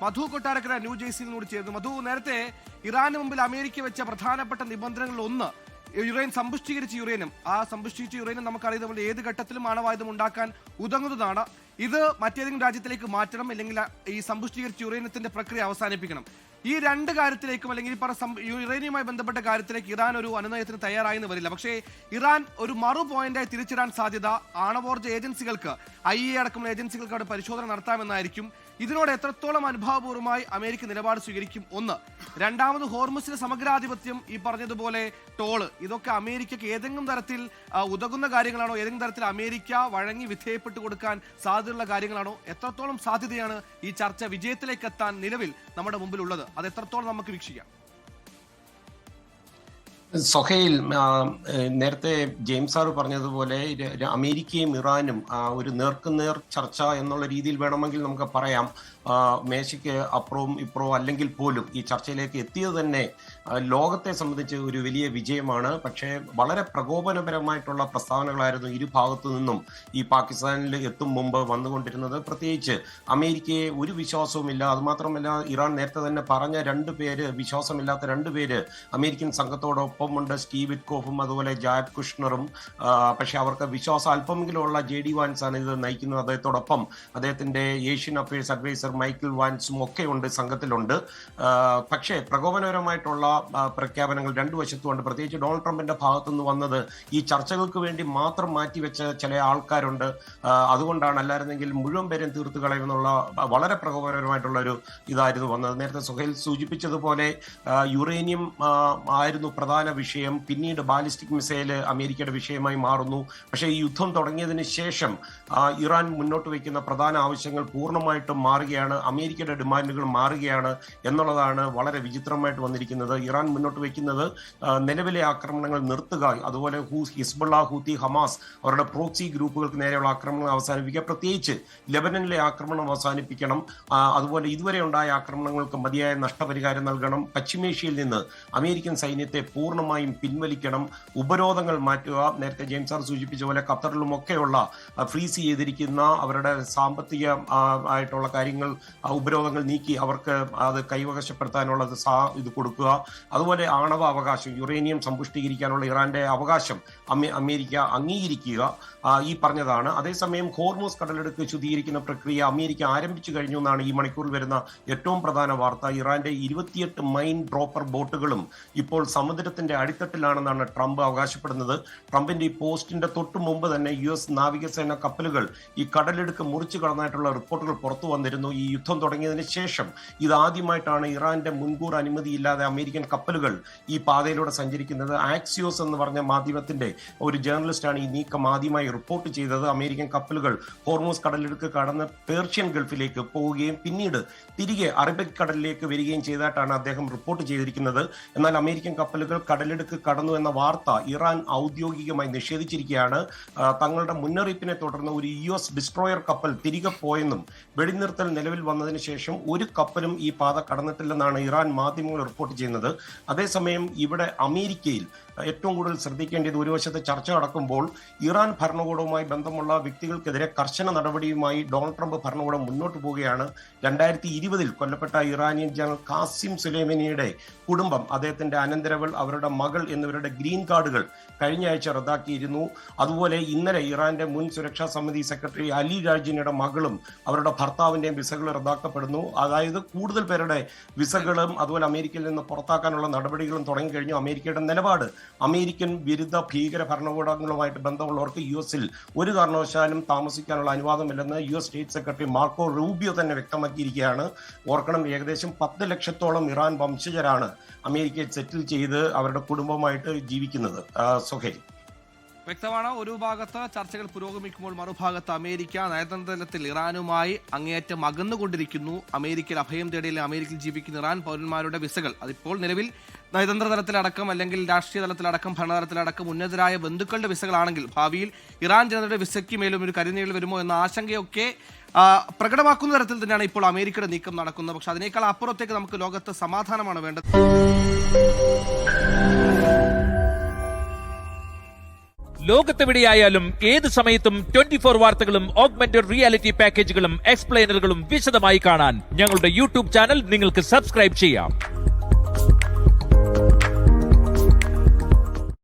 മധു കൊട്ടാരക്കര ന്യൂജേഴ്സിയിൽ കൂടി ചേർന്നു. മധു, നേരത്തെ ഇറാന് മുമ്പിൽ അമേരിക്ക വെച്ച പ്രധാനപ്പെട്ട നിബന്ധനകളിൽ ഒന്ന് സമ്പുഷ്ടീകരിച്ച യുറേനിയം. ആ സമ്പുഷ്ടീകരിച്ച യുറേനിയം നമുക്കറിയാം ഏത് ഘട്ടത്തിലും ആണവായുധം ഉണ്ടാക്കാൻ ഉതകുന്നതാണ്. ഇത് മറ്റേതെങ്കിലും രാജ്യത്തിലേക്ക് മാറ്റണം, അല്ലെങ്കിൽ ഈ സമ്പുഷ്ടീകരിച്ച യുറേനിയത്തിന്റെ പ്രക്രിയ അവസാനിപ്പിക്കണം. ഈ രണ്ട് കാര്യത്തിലേക്കും അല്ലെങ്കിൽ യുറേനിയവുമായി ബന്ധപ്പെട്ട കാര്യത്തിലേക്ക് ഇറാൻ ഒരു അനുനയത്തിന് തയ്യാറായെന്ന് വരില്ല. പക്ഷേ ഇറാൻ ഒരു മറു പോയിന്റായി തിരിച്ചിടാൻ സാധ്യത ആണവോർജ്ജ ഏജൻസികൾക്ക്, IAEA അടക്കമുള്ള ഏജൻസികൾക്ക് അവിടെ പരിശോധന നടത്താമെന്നായിരിക്കും. ഇതിനോട് എത്രത്തോളം അനുഭാവപൂർവ്വമായി അമേരിക്ക നിലപാട് സ്വീകരിക്കും? ഒന്ന്. രണ്ടാമത്, ഹോർമുസിന്റെ സമഗ്രാധിപത്യം, ഈ പറഞ്ഞതുപോലെ ടോള്, ഇതൊക്കെ അമേരിക്കക്ക് ഏതെങ്കിലും തരത്തിൽ ഉതകുന്ന കാര്യങ്ങളാണോ? ഏതെങ്കിലും തരത്തിൽ അമേരിക്ക വഴങ്ങി വിധേയപ്പെട്ടു കൊടുക്കാൻ സാധ്യതയുള്ള കാര്യങ്ങളാണോ? എത്രത്തോളം സാധ്യതയാണ് ഈ ചർച്ച വിജയത്തിലേക്ക് എത്താൻ നിലവിൽ നമ്മുടെ മുമ്പിലുള്ളത്? അത് എത്രത്തോളം നമുക്ക് വീക്ഷിക്കാം? സൊഹൈൽ, നേരത്തെ ജെയിംസ് സാറ് പറഞ്ഞതുപോലെ അമേരിക്കയും ഇറാനും ഒരു നേർക്കുനേർ ചർച്ച എന്നുള്ള രീതിയിൽ വേണമെങ്കിൽ നമുക്ക് പറയാം. മേശയ്ക്ക് അപ്പുറവും ഇപ്പുറവും അല്ലെങ്കിൽ പോലും ഈ ചർച്ചയിലേക്ക് എത്തിയത് തന്നെ ലോകത്തെ സംബന്ധിച്ച് ഒരു വലിയ വിജയമാണ്. പക്ഷേ വളരെ പ്രകോപനപരമായിട്ടുള്ള പ്രസ്താവനകളായിരുന്നു ഇരു ഭാഗത്തു നിന്നും ഈ പാകിസ്ഥാനിൽ എത്തും മുമ്പ് വന്നുകൊണ്ടിരുന്നത്. പ്രത്യേകിച്ച് അമേരിക്കയെ ഒരു വിശ്വാസവുമില്ല. അതുമാത്രമല്ല, ഇറാൻ നേരത്തെ തന്നെ പറഞ്ഞ വിശ്വാസമില്ലാത്ത രണ്ടുപേര് അമേരിക്കൻ സംഘത്തോടൊപ്പമുണ്ട്, സ്റ്റീവ് വിറ്റ്കോഫും അതുപോലെ ജാരഡ് കുഷ്ണറും. പക്ഷെ അവർക്ക് വിശ്വാസം അല്പമെങ്കിലുമുള്ള JD വാൻസ് ആണ് ഇത് നയിക്കുന്നത്. അദ്ദേഹത്തോടൊപ്പം അദ്ദേഹത്തിന്റെ ഏഷ്യൻ അഫയേഴ്സ് അഡ്വൈസർ മൈക്കിൾ വാൻസും ഒക്കെ ഉണ്ട്, സംഘത്തിലുണ്ട്. പക്ഷേ പ്രകോപനപരമായിട്ടുള്ള പ്രഖ്യാപനങ്ങൾ രണ്ടു വശത്തുമുണ്ട്. പ്രത്യേകിച്ച് ഡൊണാൾഡ് ട്രംപിന്റെ ഭാഗത്തുനിന്ന് വന്നത് ഈ ചർച്ചകൾക്ക് വേണ്ടി മാത്രം മാറ്റിവെച്ച ചില ആൾക്കാരുണ്ട്. അതുകൊണ്ടാണ്, അല്ലായിരുന്നെങ്കിൽ മുഴുവൻ പേരും തീർത്തു കളയുമെന്നുള്ള വളരെ പ്രകോപനപരമായിട്ടുള്ള ഒരു ഇതായിരുന്നു വന്നത്. നേരത്തെ സുഹൈൽ സൂചിപ്പിച്ചതുപോലെ യുറേനിയം ആയിരുന്നു പ്രധാന വിഷയം. പിന്നീട് ബാലിസ്റ്റിക് മിസൈൽ അമേരിക്കയുടെ വിഷയമായി മാറുന്നു. പക്ഷേ ഈ യുദ്ധം തുടങ്ങിയതിന് ശേഷം ഇറാൻ മുന്നോട്ട് വയ്ക്കുന്ന പ്രധാന ആവശ്യങ്ങൾ പൂർണ്ണമായിട്ടും മാറുകയാണ്. അമേരിക്കയുടെ ഡിമാൻഡുകൾ മാറുകയാണ് എന്നുള്ളതാണ് വളരെ വിചിത്രമായിട്ട് വന്നിരിക്കുന്നത്. ഇറാൻ മുന്നോട്ട് വയ്ക്കുന്നത് നിലവിലെ ആക്രമണങ്ങൾ നിർത്തുക, അതുപോലെ ഹിസ്ബുള്ള, ഹൂത്തി, ഹമാസ് അവരുടെ പ്രോക്സി ഗ്രൂപ്പുകൾക്ക് നേരെയുള്ള ആക്രമണങ്ങൾ അവസാനിപ്പിക്കുക, പ്രത്യേകിച്ച് ലെബനനിലെ ആക്രമണം അവസാനിപ്പിക്കണം. അതുപോലെ ഇതുവരെ ഉണ്ടായ ആക്രമണങ്ങൾക്ക് മതിയായ നഷ്ടപരിഹാരം നൽകണം. പശ്ചിമേഷ്യയിൽ നിന്ന് അമേരിക്കൻ സൈന്യത്തെ പൂർണ്ണമായും പിൻവലിക്കണം. ഉപരോധങ്ങൾ മാറ്റുക. നേരത്തെ ജെയിംസ് സാർ സൂചിപ്പിച്ച പോലെ ഖത്തറിലും ഒക്കെയുള്ള ഫ്രീസ് ചെയ്തിരിക്കുന്ന അവരുടെ സാമ്പത്തിക ആയിട്ടുള്ള കാര്യങ്ങൾ, ഉപരോധങ്ങൾ നീക്കി അവർക്ക് അത് കൈവശപ്പെടുത്താനുള്ള ഇത് കൊടുക്കുക. അതുപോലെ ആണവ അവകാശം, യുറേനിയം സമ്പുഷ്ടീകരിക്കാനുള്ള ഇറാന്റെ അവകാശം അമേരിക്ക അംഗീകരിക്കുക, ഈ പറഞ്ഞതാണ്. അതേസമയം ഹോർമൂസ് കടലെടുക്ക് ശുദ്ധീകരിക്കുന്ന പ്രക്രിയ അമേരിക്ക ആരംഭിച്ചു കഴിഞ്ഞു എന്നാണ് ഈ മണിക്കൂറിൽ വരുന്ന ഏറ്റവും പ്രധാന വാർത്ത. ഇറാന്റെ 28 മൈൻ ഡ്രോപ്പർ ബോട്ടുകളും ഇപ്പോൾ സമുദ്രത്തിന്റെ അടിത്തട്ടിലാണെന്നാണ് ട്രംപ് അവകാശപ്പെടുന്നത്. ട്രംപിന്റെ ഈ പോസ്റ്റിന്റെ തൊട്ടു മുമ്പ് തന്നെ US നാവികസേന കപ്പലുകൾ ഈ കടലെടുക്ക് മുറിച്ചു കടന്നായിട്ടുള്ള റിപ്പോർട്ടുകൾ പുറത്തു വന്നിരുന്നു. ഈ യുദ്ധം തുടങ്ങിയതിന് ശേഷം ഇതാദ്യമായിട്ടാണ് ഇറാന്റെ മുൻകൂർ അനുമതിയില്ലാതെ അമേരിക്കൻ കപ്പലുകൾ ഈ പാതയിലൂടെ സഞ്ചരിക്കുന്നത്. ആക്സിയോസ് എന്ന് പറഞ്ഞ മാധ്യമത്തിന്റെ ഒരു ജേർണലിസ്റ്റാണ് ഈ നീക്കം ആദ്യമായി റിപ്പോർട്ട് ചെയ്തത്. അമേരിക്കൻ കപ്പലുകൾ ഹോർമൂസ് കടലെടുക്ക് കടന്ന് പേർഷ്യൻ ഗൾഫിലേക്ക് പോവുകയും പിന്നീട് തിരികെ അറബിക് കടലിലേക്ക് വരികയും ചെയ്തതായിട്ടാണ് അദ്ദേഹം റിപ്പോർട്ട് ചെയ്തിരിക്കുന്നത്. എന്നാൽ അമേരിക്കൻ കപ്പലുകൾ കടലെടുക്ക് കടന്നു എന്ന വാർത്ത ഇറാൻ ഔദ്യോഗികമായി നിഷേധിച്ചിരിക്കുകയാണ്. തങ്ങളുടെ മുന്നറിയിപ്പിനെ തുടർന്ന് ഒരു US ഡിസ്ട്രോയർ കപ്പൽ തിരികെ പോയെന്നും വെടിനിർത്തൽ നിലവിൽ വന്നതിന് ശേഷം ഒരു കപ്പലും ഈ പാത കടന്നിട്ടില്ലെന്നാണ് ഇറാൻ മാധ്യമങ്ങൾ റിപ്പോർട്ട് ചെയ്യുന്നത്. അതേസമയം ഇവിടെ അമേരിക്കയിൽ ഏറ്റവും കൂടുതൽ ശ്രദ്ധിക്കേണ്ടത്, ഒരു വശത്ത് ചർച്ച നടക്കുമ്പോൾ ഇറാൻ ഭരണകൂടവുമായി ബന്ധമുള്ള വ്യക്തികൾക്കെതിരെ കർശന നടപടിയുമായി ഡൊണാൾഡ് ട്രംപ് ഭരണകൂടം മുന്നോട്ട് പോവുകയാണ്. 2020 കൊല്ലപ്പെട്ട ഇറാനിയൻ ജനറൽ ഖാസിം സുലൈമാനിയുടെ കുടുംബം, അദ്ദേഹത്തിന്റെ അനന്തരവൾ, അവരുടെ മകൾ എന്നിവരുടെ ഗ്രീൻ കാർഡുകൾ കഴിഞ്ഞ ആഴ്ച റദ്ദാക്കിയിരുന്നു. അതുപോലെ ഇന്നലെ ഇറാന്റെ മുൻ സുരക്ഷാ സമിതി സെക്രട്ടറി അലി രാജിനിയുടെ മകളും അവരുടെ ഭർത്താവിന്റെയും വിസകൾ റദ്ദാക്കപ്പെടുന്നു. അതായത് കൂടുതൽ പേരുടെ വിസകളും അതുപോലെ അമേരിക്കയിൽ നിന്ന് പുറത്താക്കാനുള്ള നടപടികളും തുടങ്ങിക്കഴിഞ്ഞു. അമേരിക്കയുടെ നിലപാട്, അമേരിക്കൻ വിരുദ്ധ ഭീകര ഭരണകൂടങ്ങളുമായിട്ട് ബന്ധമുള്ളവർക്ക് US-ൽ ഒരു കാരണവശാലും താമസിക്കാനുള്ള അനുവാദമില്ലെന്ന് US state secretary Marco Rubio തന്നെ വ്യക്തമാക്കിയിരിക്കുകയാണ്. ഓർക്കണം, ഏകദേശം 10 ലക്ഷത്തോളം ഇറാൻ വംശജരാണ് അമേരിക്കയിൽ സെറ്റിൽ ചെയ്ത് അവരുടെ കുടുംബമായിട്ട് ജീവിക്കുന്നത്. സുഹൈൽ, വ്യക്തമാണ്. ഒരു ഭാഗത്ത് ചർച്ചകൾ പുരോഗമിക്കുമ്പോൾ മറുഭാഗത്ത് അമേരിക്ക നയതന്ത്ര തലത്തിൽ ഇറാനുമായി അങ്ങേയറ്റം അകന്നുകൊണ്ടിരിക്കുന്നു. അമേരിക്കയിൽ അഭയം തേടിയിൽ അമേരിക്കയിൽ ജീവിക്കുന്ന ഇറാൻ പൗരന്മാരുടെ വിസകൾ അതിപ്പോൾ നിലവിൽ നയതന്ത്ര തലത്തിലടക്കം അല്ലെങ്കിൽ രാഷ്ട്രീയ തലത്തിലടക്കം ഭരണതലത്തിലടക്കം ഉന്നതരായ ബന്ധുക്കളുടെ വിസകളാണെങ്കിൽ ഭാവിയിൽ ഇറാൻ ജനതയുടെ വിസയ്ക്ക് മേലും ഒരു കരിനീൾ വരുമോ എന്ന ആശങ്കയൊക്കെ പ്രകടമാക്കുന്ന തരത്തിൽ തന്നെയാണ് ഇപ്പോൾ അമേരിക്കയുടെ നീക്കം നടക്കുന്നത്. പക്ഷെ അതിനേക്കാൾ അപ്പുറത്തേക്ക് നമുക്ക് ലോകത്ത് സമാധാനമാണ് വേണ്ടത്. ലോകത്തെവിടെയായാലും ഏത് സമയത്തും 24 വാർത്തകളും ഓഗ്മെന്റഡ് റിയാലിറ്റി പാക്കേജുകളും എക്സ്പ്ലെയിനറുകളും വിശദമായി കാണാൻ ഞങ്ങളുടെ യൂട്യൂബ് ചാനൽ നിങ്ങൾക്ക് സബ്സ്ക്രൈബ് ചെയ്യാം.